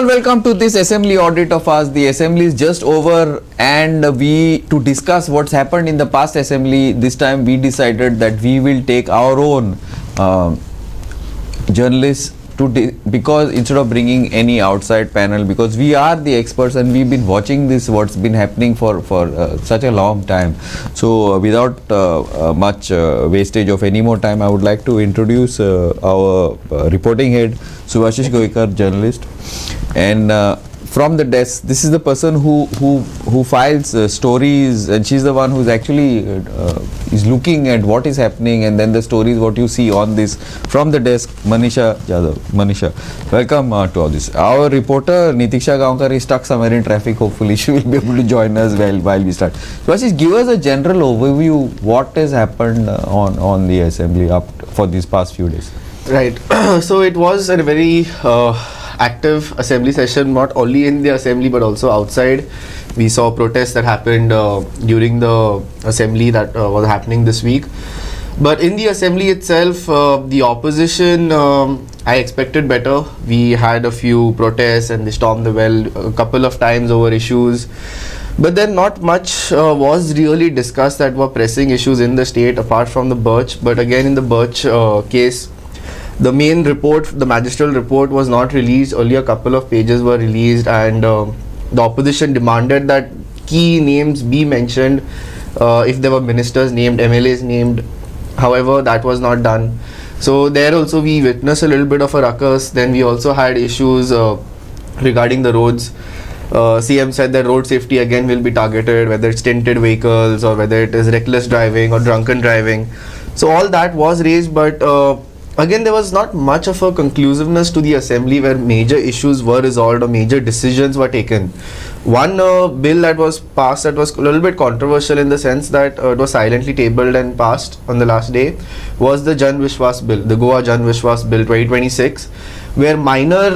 and welcome to this assembly audit of us. The assembly is just over, and to discuss what's happened in the past assembly, this time we decided that we will take our own journalists because instead of bringing any outside panel, because we are the experts and we've been watching this, what's been happening for such a long time. So without much wastage of any more time, I would like to introduce our reporting head, Subhashish Goikar, journalist, and from the desk, this is the person who files stories, and she's the one who's actually is looking at what is happening, and then the stories what you see on this from the desk. Manisha Jadhav. Manisha, welcome to all this. Our reporter Nitiksha Gaonkar is stuck somewhere in traffic. Hopefully she will be able to join us while we start. So just give us a general overview what has happened on the assembly up for these past few days. Right. So it was a very active assembly session, not only in the assembly but also outside. We saw protests that happened during the assembly that was happening this week. But in the assembly itself, the opposition, I expected better. We had a few protests and they stormed the well a couple of times over issues. But then not much was really discussed that were pressing issues in the state apart from the Birch. But again, in the Birch case, the main report, the magistral report, was not released. Only a couple of pages were released, and the opposition demanded that key names be mentioned if there were ministers named, MLAs named. However, that was not done. So there also we witnessed a little bit of a ruckus. Then we also had issues regarding the roads. CM said that road safety again will be targeted, whether it's tinted vehicles or whether it is reckless driving or drunken driving. So all that was raised, but again, there was not much of a conclusiveness to the assembly where major issues were resolved or major decisions were taken. One bill that was passed that was a little bit controversial in the sense that it was silently tabled and passed on the last day was the Jan Vishwas bill, the Goa Jan Vishwas bill 2026, where minor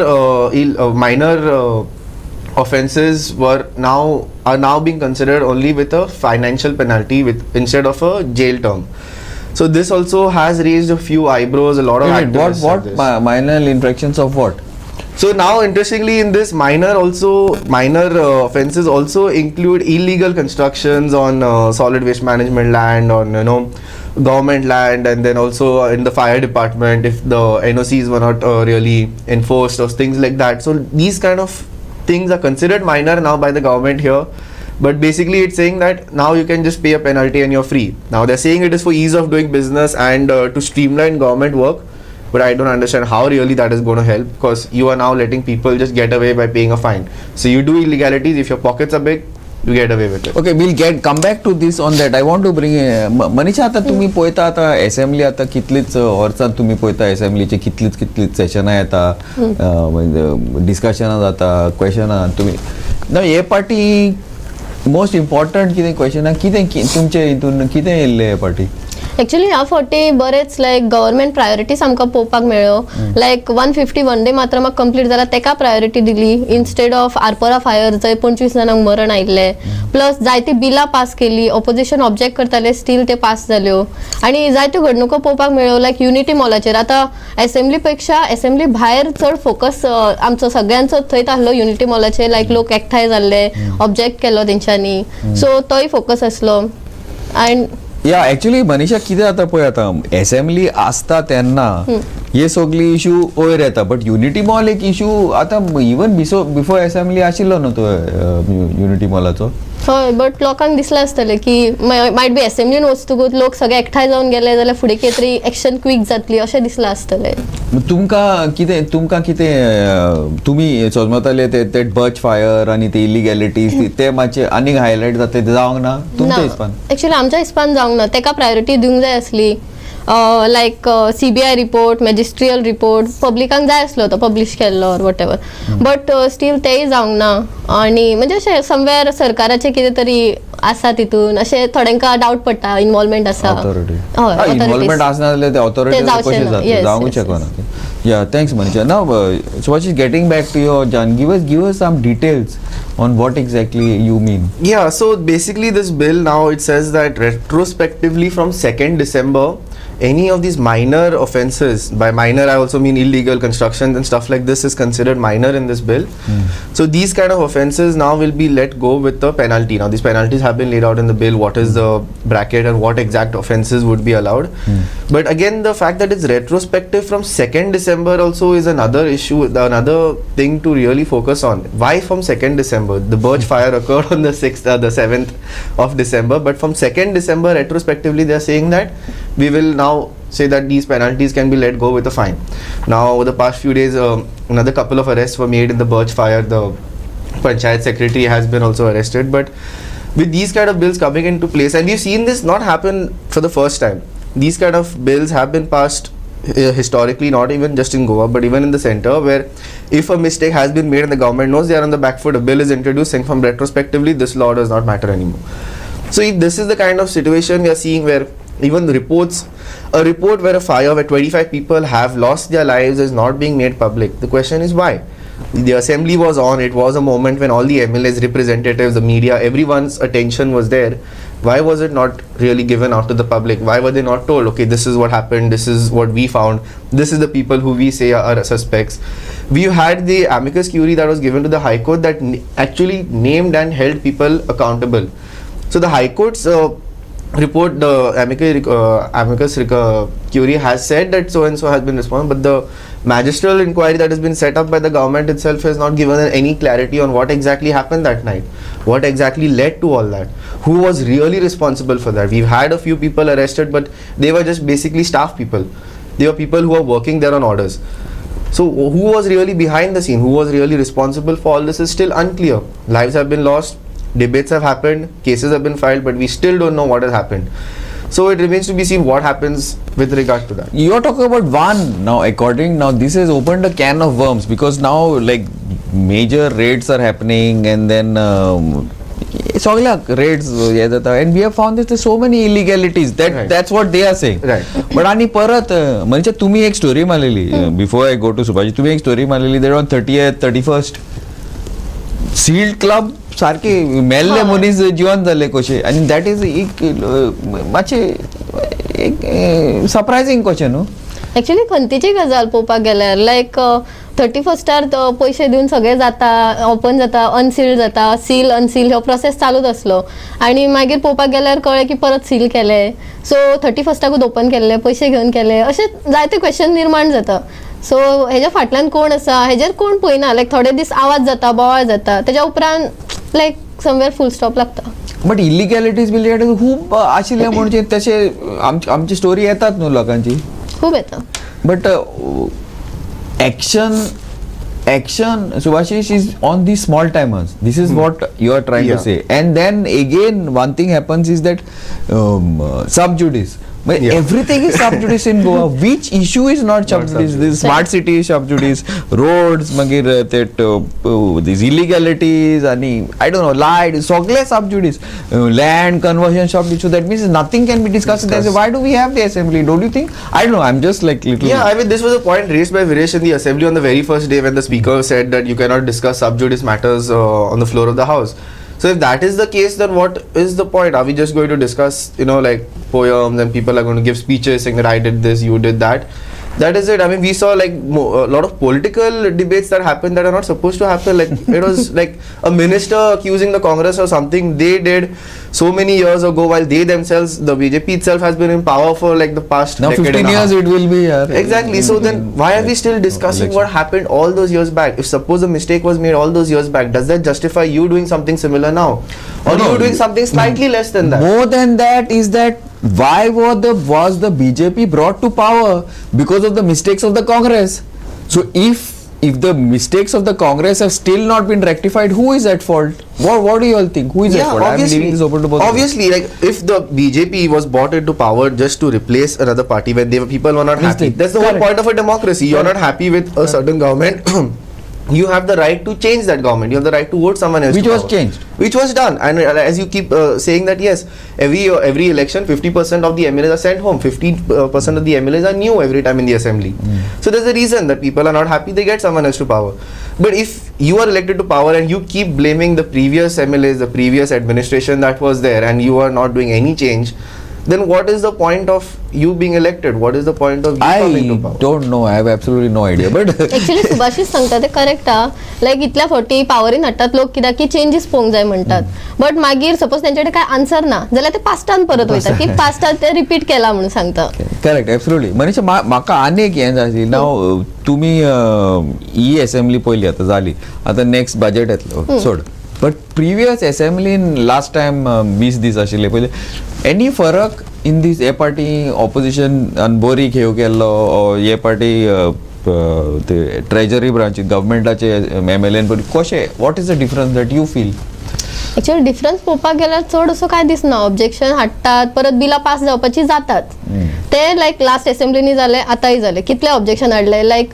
offences are now being considered only with a financial penalty instead of a jail term. So this also has raised a few eyebrows. A lot of activists. What minor infractions of what? So now, interestingly, in this minor offences also include illegal constructions on solid waste management land, on government land, and then also in the fire department if the NOCs were not really enforced or things like that. So these kind of things are considered minor now by the government here. But basically it's saying that now you can just pay a penalty and you're free. Now they're saying it is for ease of doing business and to streamline government work, but I don't understand how really that is going to help, because you are now letting people just get away by paying a fine. So you do illegalities, if your pockets are big, you get away with it. Okay, we'll come back to this on that. I want to bring Manisha, आता तुम्ही पोयता आता assembly आता कितलीच वर्सां तुम्ही पोयता assemblyचे कितलीच session आता discussion जाता question तुम्ही ना हे पार्टी मोस्ट इम्पॉर्टंट कितें क्वेश्चन कितें तुमचे हितून कितें येयल्लें पार्टी एक्चुअली ह्या फावटी बरेच लायक गव्हर्नमेंट प्रायोरिटीज आमकां पळोवपाक मेळ्ळ्यो. लायक 150 वंडे मात्र म्हाका कंप्लीट जाला तेका प्रायोरिटी दिली इन्स्टेड ऑफ आरपोरा फायर जंय 25 जाणांक मरण आयिल्लें. प्लस जायती बिलां पास केली, ऑपोजिशन ऑब्जेक्ट करताले, स्टील ते पास जाल्यो, आनी जायत्यो घडणुको पळोवपाक मेळ्ळ्यो. लायक युनिटी मॉलाचेर आतां असेंब्ली पेक्षा असेंब्ली भायर चड फोकस आमचो सगळ्यांचो थंयच आसलो युनिटी मॉलाचेर. लायक लोक एकठांय जाल्ले, ऑब्जेक्ट केलो तेंच्यांनी, सो तोय फोकस आसलो. एंड या एक्चुअली मनीषा कितें जाता पळय आतां असेंब्ली आसता तेन्ना हे सगळी इश्यू वयर येता, बट युनिटी मॉल एक इश्यू आतां इवन बिफोर असेंब्ली आशिल्लो न्हू तो युनिटी मॉलाचो. हय, बट लोकांक दिसलें आसतलें की मायट बी असेंब्लीन वचतकूच लोक सगळे एकठांय जावन गेले जाल्यार फुडें कितें तरी एक्शन क्विक जातली अशें दिसलें आसतलें. तुमकां कितें तुमी सोजमताले ते बर्च फायर आनी ते इलिगॅलिटीज ते मातशे आनीक हायलायट जातले ते जावंक ना तुमच्या हिसपान? एक्चुअली आमच्या हिसपान जावंक ना, तेका प्रायोरिटी दिवंक जाय आसली. लायक CBI रिपोर्ट, मॅजिस्ट्रियल रिपोर्ट पब्लिकांक जाय आसलो तो पब्लिश केल्लो or what ever, but still तेय जावंक ना. आनी म्हणजे अशें समवेर सरकाराचें कितें तरी आसा तितून अशें थोड्यांका डावट पडटा इन्वॉल्वमेंट आसा. इन्वॉल्वमेंट आसना जाल्यार ते ऑथॉरिटी कशें जाता जावंक शकना. Yeah, thanks Manisha. Now Subhashish, getting back to your Jan, give us some details on what exactly you mean. Yeah, so basically this bill now, it says that retrospectively from 2nd December any of these minor offences, by minor I also mean illegal constructions and stuff like this, is considered minor in this bill. So these kind of offences now will be let go with the penalty. Now these penalties have been laid out in the bill, what is the bracket and what exact offences would be allowed. But again, the fact that it's retrospective from 2nd December also is another issue, another thing to really focus on. Why from 2nd December? The Burj fire occurred on the 7th of December, but from 2nd December retrospectively they are saying that we will now say that these penalties can be let go with a fine. Now over the past few days, another couple of arrests were made in the Burj fire. The Panchayat secretary has been also arrested. But with these kind of bills coming into place, and we've seen this not happen for the first time. These kind of bills have been passed historically, not even just in Goa, but even in the center, where if a mistake has been made and the government knows they are on the back foot, a bill is introduced saying from retrospectively this law does not matter anymore. So if this is the kind of situation we are seeing, where even reports, a report where a fire where 25 people have lost their lives is not being made public. The question is why? The assembly was on, it was a moment when all the MLAs, representatives, the media, everyone's attention was there. Why was it not really given out to the public? Why were they not told, okay, this is what happened, this is what we found, this is the people who we say are suspects? We had the amicus curiae that was given to the High Court that actually named and held people accountable. So the High Court's report, the amicus curiae has said that so and so has been responsible, but the magistral inquiry that has been set up by the government itself has not given any clarity on what exactly happened that night, what exactly led to all that, who was really responsible for that. We've had a few people arrested, but they were just basically staff people. They were people who were working there on orders. So who was really behind the scene, who was really responsible for all this is still unclear. Lives have been lost, debates have happened, cases have been filed, but we still don't know what has happened. So it remains to be seen what happens with regard to that. You are talking about one now. Now this has opened a can of worms, because now like major raids are happening, and then raids, and we have found that there's so many illegalities. That's what they are saying. Right. But आणि परत म्हणजे तुम्ही एक story मारलेली, before I go to Subhash, तुम्ही एक story मारलेली देर on 30th 31st sealed club सारखे मेल्ले मनीस जिवंत जाले कशे, आणि दॅट इज एक मातशे एक सरप्रायझिंग कशें न्हू. एक्चुअली खंतीची गजाल पळोवपाक गेल्यार लायक 31स्टार पयशे दिवन सगळें जाता, ओपन जाता, अनसील जाता, सील अनसील हो प्रोसेस चालूच आसलो, आनी मागीर पळोवपाक गेल्यार कळ्ळें की परत सील केले, सो 31स्टाकूच ओपन केल्ले, पयशे घेवन केले, अशें जायते क्वेश्चन निर्माण जाता. सो हेज्या फाटल्यान कोण आसा हेजेर कोण पळयना. लायक थोडे दीस आवाज जाता, बोवाळ जाता, तेज्या उपरांत लायक समवेर फूल स्टॉप लागता. बट इलिगॅलिटीज खूब आशिल्ले म्हणजे तशे आमची स्टोरी येतात न्हू लोकांची, खूब येता. But action Subhashish is on the small timers. This is what you are trying to say. And then again one thing happens is that sub judice. Everything is sub judice in Goa. Which issue is not sub judice? This smart city is sub judice, roads magir these illegalities and I don't know, lied, sogle sub judice, land conversion sub judice. So that means nothing can be discussed. They say, why do we have the assembly? Don't you think? I don't know, I'm just like little. Yeah, I mean this was a point raised by Viresh in the assembly on the very first day when the speaker said that you cannot discuss sub judice matters on the floor of the house. So if that is the case, then what is the point? Are we just going to discuss, like poems, and people are going to give speeches saying that I did this, you did that? That is it. I mean, we saw like a lot of political debates that happened that are not supposed to happen. Like it was like a minister accusing the Congress of something they did so many years ago, while they themselves, the BJP itself has been in power for like the past now decade 15 years it will be. Exactly. So then why are we still discussing what happened all those years back? If suppose a mistake was made all those years back, does that justify you doing something similar now? Or you doing something slightly less than that? More than that is that why was the BJP brought to power? Because of the mistakes of the Congress. So if the mistakes of the Congress have still not been rectified, who is at fault? What do you all think? Who is at fault? I'm leaving this open to both. Obviously, like if the BJP was brought into power just to replace another party when people were not happy, that's the whole point of a democracy. You're not happy with a certain government. You have the right to change that government. You have the right to vote someone else. Which was changed. Which was done. And as you keep saying that, yes, every election, 50% of the MLAs are sent home. 50% of the MLAs are new every time in the assembly. So there's a reason that people are not happy. They get someone else to power. But if you are elected to power and you keep blaming the previous MLAs, the previous administration that was there, and you are not doing any change, then what is the point of you being elected? What is the point of you coming to I power? don't know. I have absolutely no idea. But actually सुभाषीच सांगता ते correct हा. लायक इतल्या फावटी पावरीन हाडटात लोक कित्याक की चेंजीस पळोवंक जाय म्हणटात. बट मागीर सपोज तेंच्याकडे काय आन्सर ना जाल्यार ते पास्टान परत वयतात की पास्टान ते रिपीट केला म्हणून सांगता. Correct absolutely. मनीषा म्हाका आनी एक हें जाय आशिल्लें. नाव तुमी ही असेंब्ली पयली आतां जाली. आतां नेक्स्ट बजेट येतलो सोड. बट प्रिवियस असेंब्लीन लास्ट टायम 20 दीस आशिल्ले पयले एनी फरक इन दीस हे पार्टी ऑपोजिशन बोरी घेव केल्लो हे पार्टी ते ट्रेजरी ब्रांच गव्हर्मेंटाचे MLA कशें what is the difference that you feel? Actually difference पळोवपाक गेल्यार चड असो काय दिसना. ऑब्जेक्शन हाडटात परत बिलां पास जावपाची जातात. ते लायक लास्ट असेंब्लीनी जाले आतांय जाले. कितले ऑब्जेक्शन हाडले लायक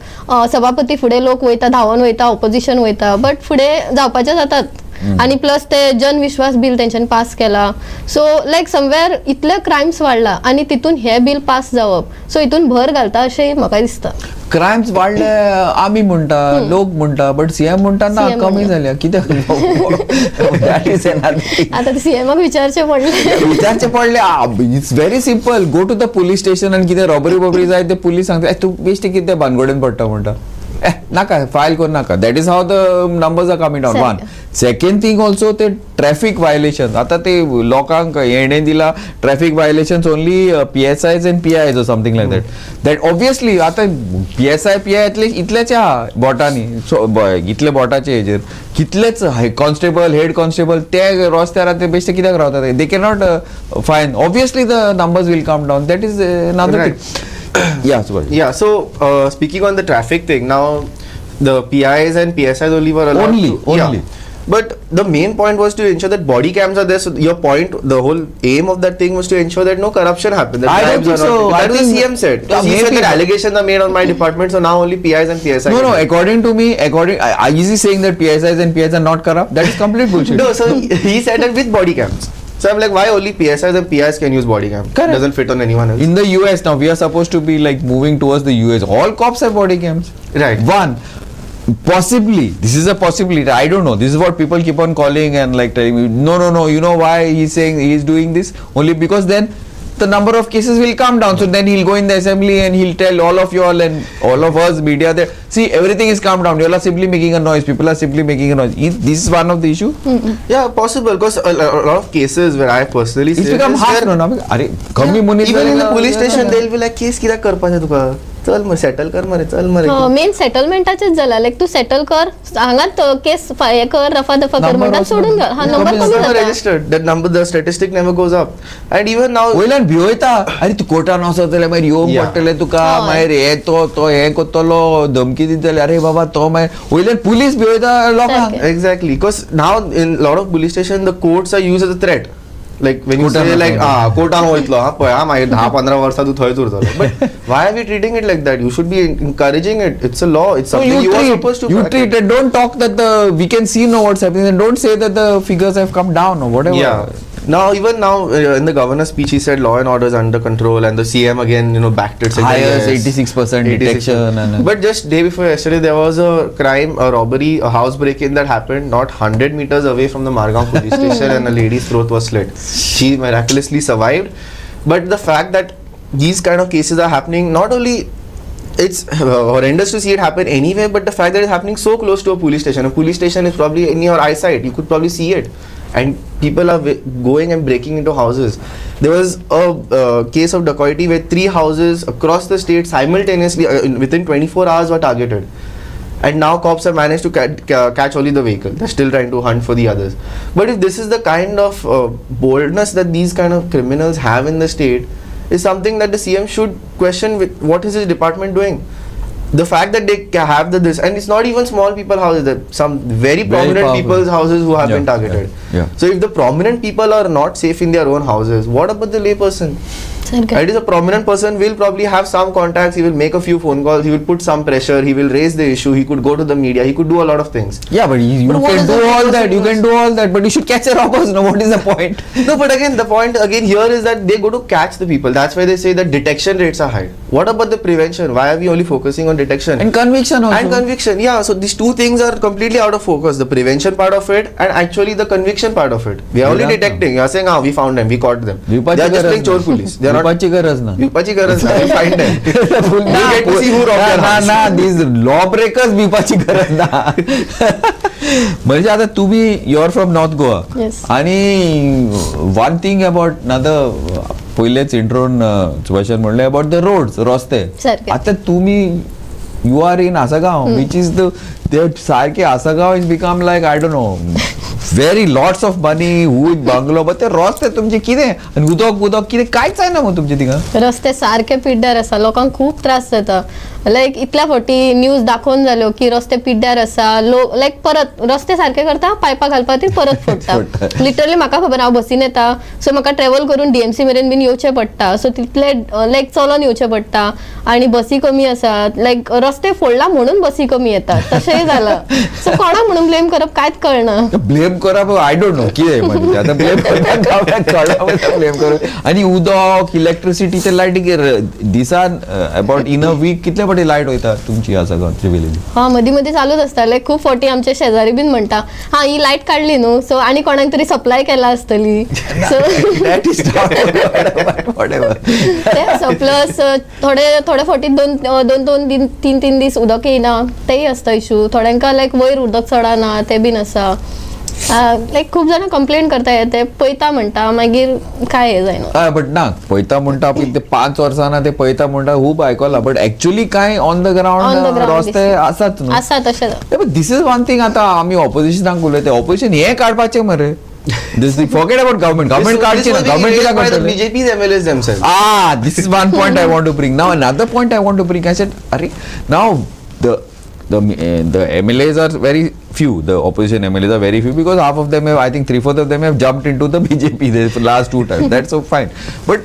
सभापती फुडें लोक वयता धांवन वयता ऑपोजिशन वयता बट फुडें जावपाचे जातात. आणि प्लस ते जन विश्वास बिल तेंच्यानी पास केला. सो लायक समवेअर इतले क्रायम्स वाडला आणि तितून हे बिल पास जावप सो हितून भर घालता अशें म्हाका दिसता. क्रायम्स वाडले आमी म्हणटा लोक म्हणटा बट सीएम म्हणटा ना CM कमी जाल्या कित्याक? आता सीएमाक विचारचे पडले. विचारचे पडले. It's very simple. Go to the police station आणि कितें रॉबरी जाय ते पुलीस सांगता तू बेश्टे कितें भानगडेन पडटा म्हणटा. नाका फायल कर नाका. That is how the numbers are coming down. One second thing also ते ट्रॅफिक वायलेशन. आता ते लोकांक हेणे दिला traffic violations only PSIs and PIs or something like that. That obviously आता PSI PI इतलेच आहा बोटांनी. इतले बोटाचे हेजेर कितलेच कॉन्स्टेबल हेड कॉन्स्टेबल ते रस्त्यार ते बेश्टे कित्याक रावतात? दे cannot fine. Obviously the numbers will come down. That is another thing. Yeah, so speaking on the traffic thing, now the PIs and PSIs only were allowed Only. Yeah. But the main point was to ensure that body cams are there. So your point, the whole aim of that thing was to ensure that no corruption happens. I don't think so. That was the CM said. Yeah, He said maybe. that allegations are made on my department, so now only PIs and PSIs. No. According to me, is he saying that PSIs and PIs are not corrupt? That is complete bullshit. No, so he said that with body cams. So I'm like, why only PSIs and PIs can use body cam? Correct. Doesn't fit on anyone else. In the US now, we are supposed to be like moving towards the US. All cops have body cams. Right. One, possibly, this is a possibility. I don't know. This is what people keep on calling and like telling me, no. You know why he's saying he's doing this? Only because then the number of cases will come down. So then he'll go in the assembly and he'll tell all of you all and all of us media that see everything is calmed down. You all are simply making a noise. People are simply making a noise. This is one of the issue. Yeah, possible because a lot of cases where I personally It's seen become this harsh. where- No. अरे कमी मुनी Even in the police station, they'll be like, case कित्याक करपाचें तुका? चल मरे settle कर मरे चल मरे. मेन सेटलमेंटाचेच जाला लायक तू सेटल कर हांगात केस हे कर रफा दफा कर Number म्हणटा also- सोडून घाल. हा Yeah, नंबर obviously. कमी Never जाता. registered. That number, the statistic never goes up. And even now, वयल्यान भिवयता. अरे तू कोर्टान वचतले मागीर येवंक Yeah. पडटले तुका हय. मागीर हे तो हे कोत्तलो धमकी दितले अरे बाबा तो मागीर वयल्यान पुलीस भिवयता लोकांक. सारकें. exactly, because now in a lot of police station, the courts are used as a threat. Like when you Court say an like वयतलो. कोर्टान वयतलो पळय मागीर 10-15 वर्सां तू थंयच उरतलो. But why are we treating it like that? You should be encouraging it. It's a law. It's So something you are supposed to you practice. treat and don't talk that the we can see now what's happening and don't say that the figures have come down or whatever. Yeah. Now even now in the governor's speech he said law and order is under control and the CM again backed it. Said Hires yes, 86% 86%. detection and But just day before yesterday there was a crime, a robbery, a house break-in that happened not 100 meters away from the Margam police station and a lady's throat was slit. She miraculously survived. But the fact that these kind of cases are happening, not only it's horrendous to see it happen anywhere, but the fact that it's happening so close to a police station. A police station is probably in your eyesight. You could probably see it. And people are going and breaking into houses. There was a case of dacoity where 3 houses across the state simultaneously within 24 hours were targeted. And now cops have managed to catch only the vehicle. They're still trying to hunt for the others. But if this is the kind of boldness that these kind of criminals have in the state, is something that the CM should question with what is his department doing. The fact that they have this, and it's not even small people houses, that some very prominent powerful people's houses who have Yeah, been targeted. yeah. So if the prominent people are not safe in their own houses, what about the lay person? Okay. It is a prominent person, will probably have some contacts, he will make a few phone calls, he will put some pressure, he will raise the issue, he could go to the media, he could do a lot of things. Yeah, but you But what can is do the all purpose that. of You this? can do all that, but you should catch the robbers. No, what is the point? No, but again, the point again here is that they go to catch the people. That's why they say that detection rates are high. What about the prevention? Why are we only focusing on detection? And conviction also. And conviction, yeah. So these two things are completely out of focus. The prevention part of it and actually the conviction part of it. We are only Yeah. detecting. You are saying, we found them, we caught them. They विपाची are just गरज playing chor नाही. police. They are not. विपाची गरज नाही. विपाची गरज नाही. We'll find them. ना, We'll get to see who robbed their house. ना, these lawbreakers विपाची गरज ना. म्हणजे आता तुम्ही you're from north Goa Yes. आणि वन थिंग अबाउट ना पहिलेच इंट्रोन क्वेश्चन म्हणले अबाउट द रोड्स रस्ते सारखे. आता तुम्ही you are in Assagao which is the सारखे Assagao is become like I don't know very lots of money whose bungalow but ते रस्ते तुमचे कितें आणि उदक कितें कांयच जायना मग तुमचे थिंगा रस्ते सारखे पिड्ड्यार आसा लोकांक खूप त्रास जाता लायक इतल्या फावटी न्यूज दाखोवन जाल्यो की रस्ते पिड्ड्यार आसा लोक लायक परत रस्ते सारखे करता पायपा घालपा ती परत फोडटा लिटरली म्हाका खबर हांव बसीन येता सो म्हाका ट्रॅव्हल करून डीएमसी मेरेन बीन येवचें पडटा सो तितले लायक चलोन येवचें पडटा आनी बसी कमी आसात लायक रस्ते फोडला म्हणून बसी कमी येतात तशेंय जाला सो कोणाक म्हणून ब्लेम करप कांयच कळना ब्लेम करप आय डोंट नो कितें म्हणजे आता ब्लेम करप ब्लेम करप आनी उदक इलेक्ट्रिसिटीचे लायटीक दिसान अबाउट इन अ वीक कितले फावटी लायट वयता तुमची आसा गांवची विलेजी हा मदीं मदीं चालूच आसता लायक खूब फावटी आमचे शेजारी बीन म्हणटा ही लायट काडली न्हू सो आनी कोणाक तरी सप्लाय केला आसतली सो दॅट इज whatever. ते प्लस थोडे फावटी दोन तीन दीस उदक येयना तेय आसता इशू थोड्यांका लायक वयर उदक चडना ते बीन आसा लायक खूब जाणां कंप्लेन करता ते पयता म्हणटा मागीर काय हे जायना हय बट ना पळयता म्हणटा पळय ते 5 वर्सांना ते पळयता म्हणटा खूब आयकला बट एक्चुअली काय on the On the ground ground रस्ते आसात न्हू आसा तशें दीस इज वन थिंग आता आमी ऑपोजिशनाक उलयता ऑपोजिशन हे काडपाचें मरे दिस फॉरगेट अबाउट गव्हर्नमेंट काडची ना गव्हर्नमेंट कित्याक by the करतले BJP's MLAs themselves. This is one point I want to bring. Now another point I want to bring. I said, now the MLAs are very few. The opposition MLAs are very few because half of them have, I think 3/4 of them have jumped into the BJP the last 2 times. That's so fine. But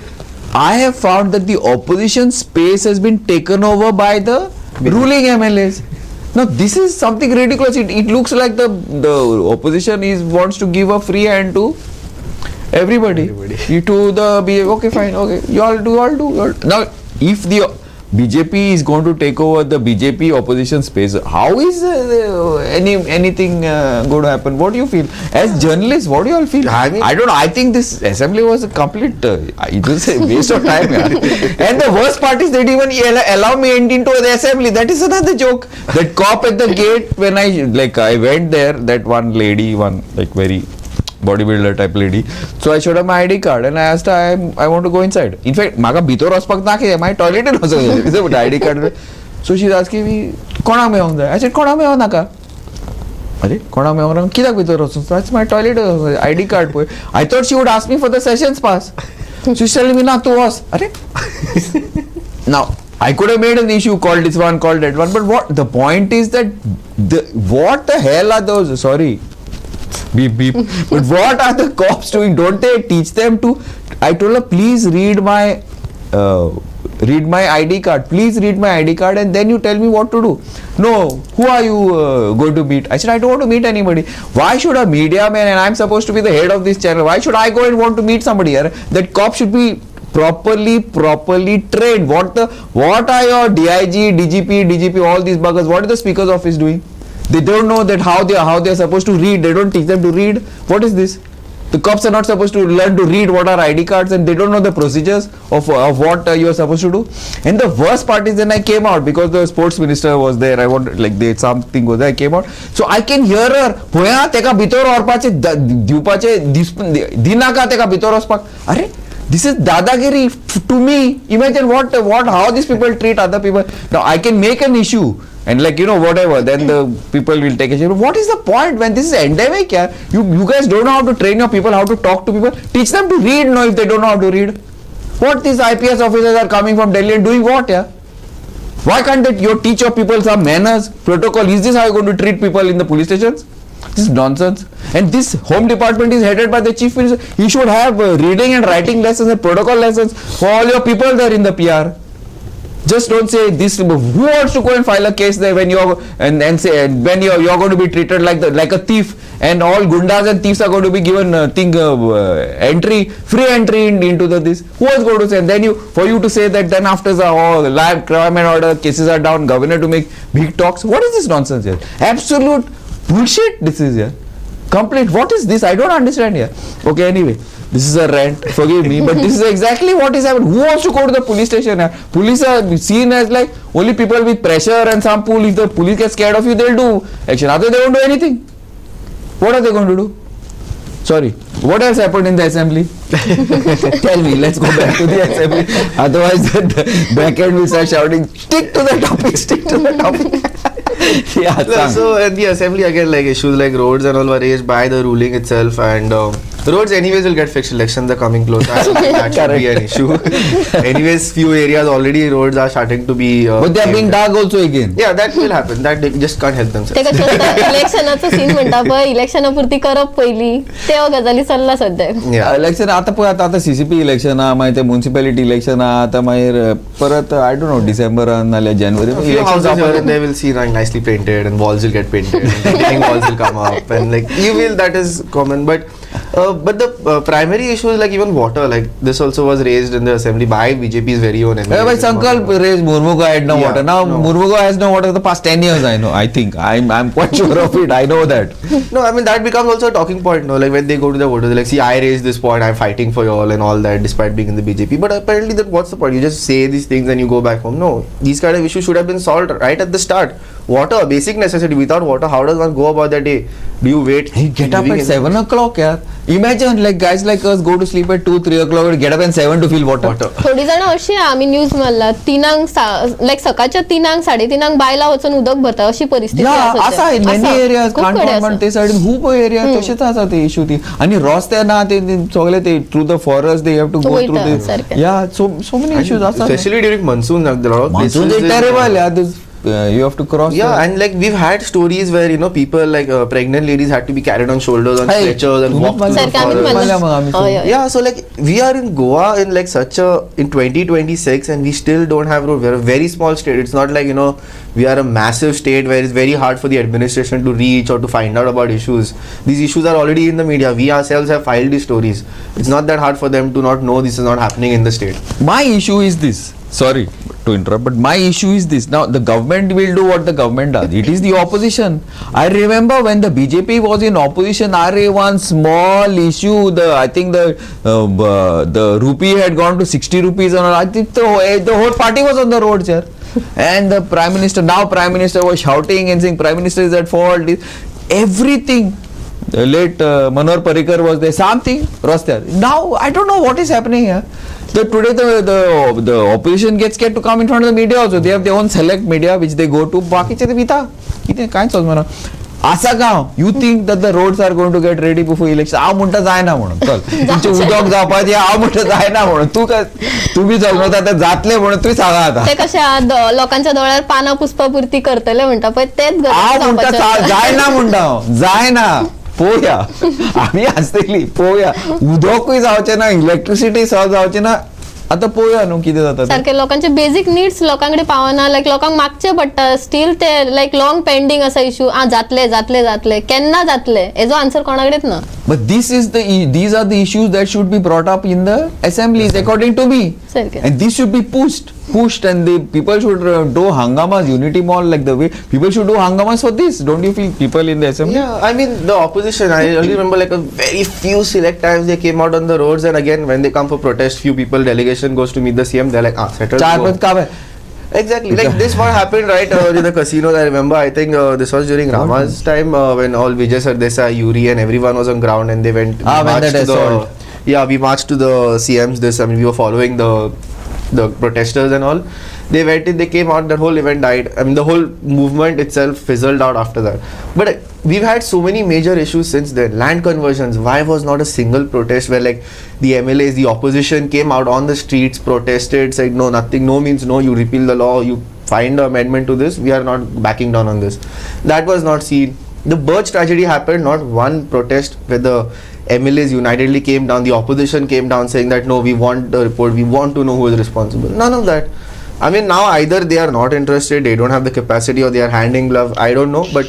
I have found that the opposition space has been taken over by the ruling MLAs. Now this is something ridiculous. It looks like the opposition wants to give a free hand to everybody. You to the BJP. Okay, fine. Okay, you all do. Now, if the BJP is going to take over the BJP opposition space, how is anything going to happen? What do you feel? As journalists, what do you all feel? I mean- I don't know. I think this assembly was a complete, it was a waste of time. Yeah. And the worst part is they didn't even allow me into the assembly. That is another joke. That cop at the gate when I went there, that one lady, very bodybuilder type lady. So I showed her my ID card and I asked her, I want to go inside. In fact, म्हाका भितर वचपाक नाके my toilet is ID card. So she's asking me, कोणाक मेळोंक जाय? I said, कोणाक मेळोंक नाका. अरे कोणाक मेळोंक नाका कित्याक भितर वचूं? That's my toilet ID card पळय. I thought she would ask me for the sessions pass. She's telling me, ना तू वच. अरे now I could have made an issue, called this one, called that one, but what the point is that what the hell are those? Sorry. Beep beep. But what are the cops doing? Don't they teach them to? I told her, please read my ID card. Please read my ID card and then you tell me what to do. No, who are you going to meet? I said, I don't want to meet anybody. Why should a media man, and I'm supposed to be the head of this channel, why should I go and want to meet somebody here? That cop should be properly trained. What are your DIG, DGP, all these buggers? What is the speaker's office doing? They don't know that how they are supposed to read. They don't teach them to read. What is this? The cops are not supposed to learn to read what are ID cards, and they don't know the procedures of what you are supposed to do. And the worst part is then I came out because the sports minister was there. I wanted something was there. I came out, so I can hear her. Poya teka bitor orpache diupache dinaka teka bitor ospak. Are this is dadagiri to me. Imagine how these people treat other people. Now I can make an issue. And whatever, then the people will take a share. What is the point when this is endemic? Yeah? You guys don't know how to train your people, how to talk to people. Teach them to read, if they don't know how to read. What these IPS officers are coming from Delhi and doing what? Yeah? Why can't you teach your people some manners, protocol? Is this how you're going to treat people in the police stations? This is nonsense. And this home department is headed by the chief minister. He should have reading and writing lessons and protocol lessons for all your people there in the PR. Just don't say this. Who wants to go and file a case there when you're and say when you're going to be treated like a thief, and all gundas and thieves are going to be given free entry into this. Who is going to say? And then for you to say that then after the live crime and order cases are down, governor to make big talks. What is this nonsense here? Absolute bullshit. This is here. Complete. What is this? I don't understand here. Okay. Anyway. This is a rant, forgive me, but this is exactly what is happening. Who wants to go to the police station? Police are seen as like only people with pressure and some pull. If the police get scared of you, they'll do action. Otherwise, they won't do anything. What are they going to do? Sorry. What else happened in the assembly? Tell me. Let's go back to the assembly. Otherwise, the back end will start shouting, stick to the topic, stick to the topic. Yeah, so in the assembly again, like issues like roads and all were raised by the ruling itself, and roads anyways will get fixed. Elections are coming close. I don't think that should be an issue. Anyways, few areas already roads are starting to be. But they are being dug also again. Yeah, that will happen. That they just can't help themselves. ते कशें आसता इलेक्शनाचो scene म्हणटा पळय इलेक्शना पुरती करप पयली त्यो गजाली चल्ला सद्या Yeah. इलेक्शन आता पळय आता सीसीपी इलेक्शन आहा मागीर ते म्युनिसिपॅलिटी इलेक्शन आहा आता मागीर परत आय डोंट नो डिसेंबरान नाल्यार January A few houses here and there will see like nicely painted, and walls will get painted, and retaining walls will come up, and like you will, that is common. But the primary issue is like even water. Like this also was raised in the assembly by BJP's very own MLA. By Sankalp raised Murmuga had no water. Now no. Murmuga has no water for the past 10 years. I know. I think I'm quite sure of it. I know that. No, I mean that becomes also a talking point. No, like when they go to the voters, they're like, see, I raised this point. I'm fighting for you all and all that, despite being in the BJP. But apparently, that what's the point? You just say these things and you go back home. No, these kind of issues should have been solved right at the start. Water, basic necessity. Without water, how does one go about their day? Do you wait? Hey, get up at 7 o'clock, yaar. Imagine like guys like us go to sleep at 2-3 o'clock and get up at 7 to feel water. थोडी जण अशी आम्ही news मारला तिनांक like सकाळच्या 3 3:30 बायला वचून उदक भरता अशी परिस्थिती Yeah, असा आहे मेनी एरियाज खूप कडे काणकोण ते साइडीन खूप एरिया तसेच आसा ते इशू ती आणि रस्ते ना ते सगळे ते through the forest they have to go through वयता द सारकें. या सो मेनी इश्यूज आसा Especially during monsoon, like, there are monsoon is terrible. Yeah, this you have to cross. Yeah, and like we've had stories where people like pregnant ladies had to be carried on shoulders on stretchers and walk through the सारकें आम्ही forest. म्हणला. हय, हय. Yeah, so like we are in Goa in like such a in 2026 and we still don't have road. We are a very small state. It's not like we are a massive state where it's very hard for the administration to reach or to find out about issues. These issues are already in the media. We ourselves have filed these stories. It's not that hard for them to not know this is not happening in the state. My issue is this. Sorry to interrupt, but my issue is this. Now the government will do what the government does. It is the opposition. I remember when the BJP was in opposition, one small issue. I think the rupee had gone to 60 rupees, and I think the whole party was on the roads here. And the prime minister was shouting and saying prime minister is at fault. Everything. The late Manohar Parrikar was there. Something was there. Now I don't know what is happening here. Today the opposition gets scared to come in front of the media also. They have their own select media which they go to. बाकीचे ते विता किती काय समजना असा गाव you think that the roads are going to get ready before election. हांव म्हणटा जायना म्हणून चल तुमचे उदक जावपाचे हांव म्हणटा जायना म्हणून तुम्ही जगणता ते जातले म्हणून तुम्ही सांगा आता ते कशा लोकांच्या दोळ्यार पानां पुसपापुरती करतले म्हणटा पळय तेच हांव म्हणटा जायना म्हणटा जायना पोया आम्ही आसतली पोया उदकूय जावचे ना इलेक्ट्रिसिटी सहज जावचे ना आता पोया न्हू कितें जाता सारखे लोकांचे बेसिक नीड्स लोकांकडे पावना लायक लोकांक मागचे पडटा स्टील ते लायक लॉंग पेंडिंग असा इशू जातले केन्ना जातले हेजो आन्सर कोणाकडेच ना But these are the issues that should be brought up in the assemblies, according to me. And this should be pushed, and the people should do hangamas, unity mall, like the way people should do hangamas for this. Don't you feel people in the assembly? Yeah, I mean the opposition. I only remember like a very few select times they came out on the roads, and again when they come for protest, few people delegation goes to meet the CM. They're like, settled. Char pad kaab hai? Exactly. Like this one happened right in the casinos. I remember. I think this was during Rama's time when all Vijay Sardesai, Yuri, and everyone was on ground, and they went. We marched to the CMs. We were following the protesters and all. They went in, they came out, that whole event died. I mean, the whole movement itself fizzled out after that. But we've had so many major issues since then. Land conversions, why was not a single protest where like the MLAs, the opposition came out on the streets, protested, said no, nothing, no means no, you repeal the law, you find an amendment to this, we are not backing down on this. That was not seen. the Birch tragedy happened, not one protest where the MLAs unitedly came down, the opposition came down saying that no, we want the report, we want to know who is responsible. None of that. I mean, now either they are not interested, they don't have the capacity, or they are handing glove, I don't know, but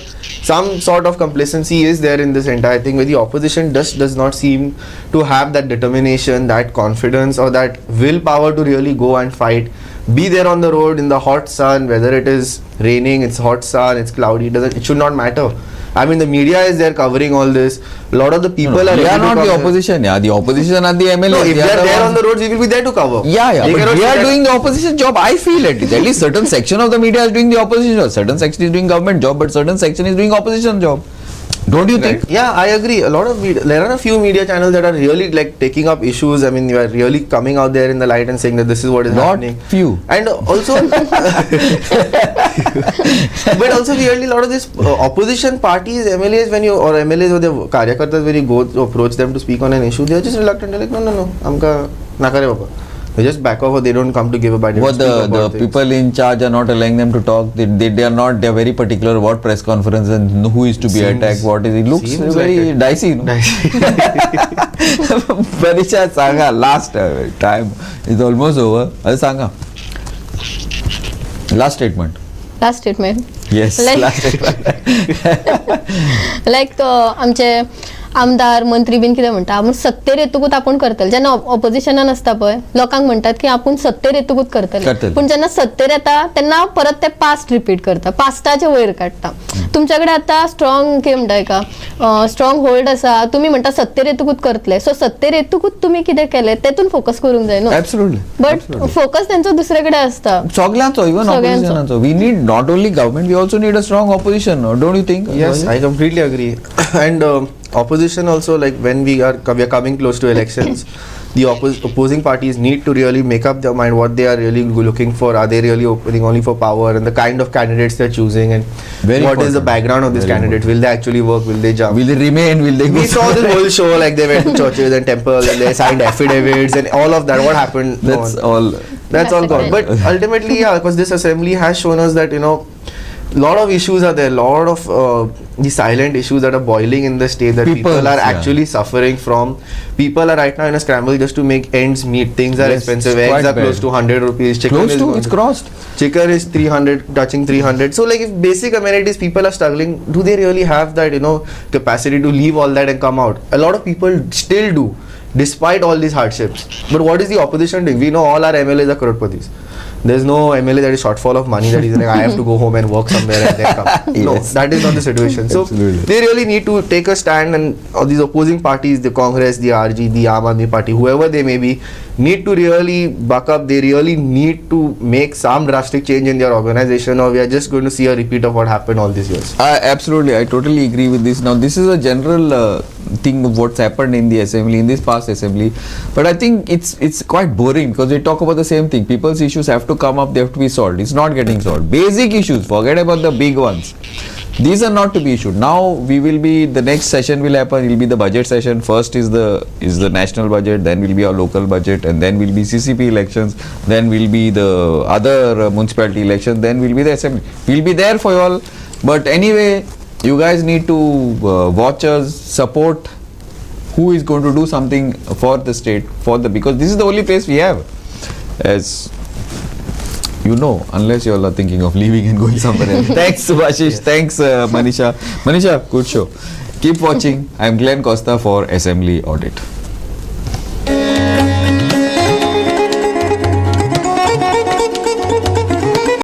some sort of complacency is there in this entire thing where the opposition just does not seem to have that determination, that confidence, or that willpower to really go and fight. Be there on the road in the hot sun, whether it is raining, it's hot sun, it's cloudy, it should not matter. I mean, the media is there covering all this. A lot of the people are. We ready are to not the cover. opposition. Yeah, the opposition are the MLA. No, if they are there on ones. the roads, we will be there to cover. Yeah, They but cannot we say are that- doing the opposition job. I feel it. At least certain section of the media is doing the opposition job. Certain section is doing government job, but certain section is doing opposition job. Don't you think? Yeah, I agree. A lot of there are a few media channels that are really like taking up issues. I mean, you are really coming out there in the light and saying that this is what is Not happening. few. And also, but also weirdly, a lot of these opposition parties, MLAs, or MLAs or the karyakartas, when you go to approach them to speak on an issue, they are just reluctant. They're like, no, amka na kare baba. They just back off, or they don't come to give a bite. What the people in charge are not allowing them to talk. They are not. They are very particular what press conference and who is to be attacked. What is it? Looks seems very like dicey. No? Parisha Sanga last time is almost over. Sanga. Last statement. Last statement Yes. Like- Last statement. लायक आमचे आमदार मंत्री been कितें म्हणटा आपूण सत्तेर येतकूच आपूण करतले जेन्ना ऑपोजिशनान आसता पळय लोकांक म्हणटात की आपूण सत्तेर येतकूच करतले करतले. पूण जेन्ना सत्तेर येता तेन्ना परत ते पास्ट रिपीट करता पास्टाचे वयर काडटा तुमच्या कडेन आतां स्ट्रॉंग कितें म्हणटा एका स्ट्रॉंग होल्ड आसा तुमी म्हणटा सत्तेर येतकूच करतले सो सत्तेर येतकूच तुमी कितें केलें तेतून फोकस करूंक जाय न्हू Absolutely. बट फोकस तेंचो दुसरे कडेन आसता सगळ्यांचो इवन सगळ्यांचो. ऑपोजिशनाचो we need not only government we also need a strong opposition don't you think Yes, I completely agree. And opposition also, like when we are coming close to elections, the opposing parties need to really make up their mind what they are really looking for. Are they really opening only for power, and the kind of candidates they're choosing, and Very what is the important. background of this Very candidate? Will they actually work? Will they jump? Will they remain? Will they go? We saw this whole show, like they went to churches and temples and they signed affidavits and all of that. What happened? No That's one- all. That's all gone. But ultimately, yeah, because this assembly has shown us that, lot of issues are there, lot of the silent issues that are boiling in the state that people People's, are yeah. actually suffering from. People are right now in a scramble just to make ends meet. Things are Yes, expensive. it's Eggs quite are close bad. to 100 rupees. Chicken Close is to going it's crossed. Chicken is 300, touching 300. So like if basic amenities people are struggling, do they really have that, capacity to leave all that and come out? A lot of people still do, despite all these hardships. But what is the opposition doing? We know all our MLAs are crorepati's. There's no MLA that is shortfall of money that is like, I have to go home and work somewhere and then come. No, Yes. that is not the situation. So Absolutely. they really need to take a stand, and all these opposing parties, the Congress, the RG, the Aam Aadmi Party, whoever they may be, need to really buck up. They really need to make some drastic change in their organization, or we are just going to see a repeat of what happened all these years. Absolutely, I totally agree with this. Now, this is a general thing of what's happened in the assembly, in this past assembly. But I think it's quite boring because we talk about the same thing. People's issues have to come up, they have to be solved. It's not getting solved. Basic issues, forget about the big ones. These are not to be issued. Now the next session will happen. It will be the budget session. First is the national budget, then will be our local budget, and then will be CCP elections, then will be the other municipality elections, then will be the assembly. We'll be there for you all. But anyway, you guys need to watch us, support who is going to do something for the state, because this is the only place we have. As unless you all are thinking of leaving and going somewhere else. Thanks, Subhashish. Thanks, Manisha. Manisha, good show. Keep watching. I'm Glenn Costa for Assembly Audit.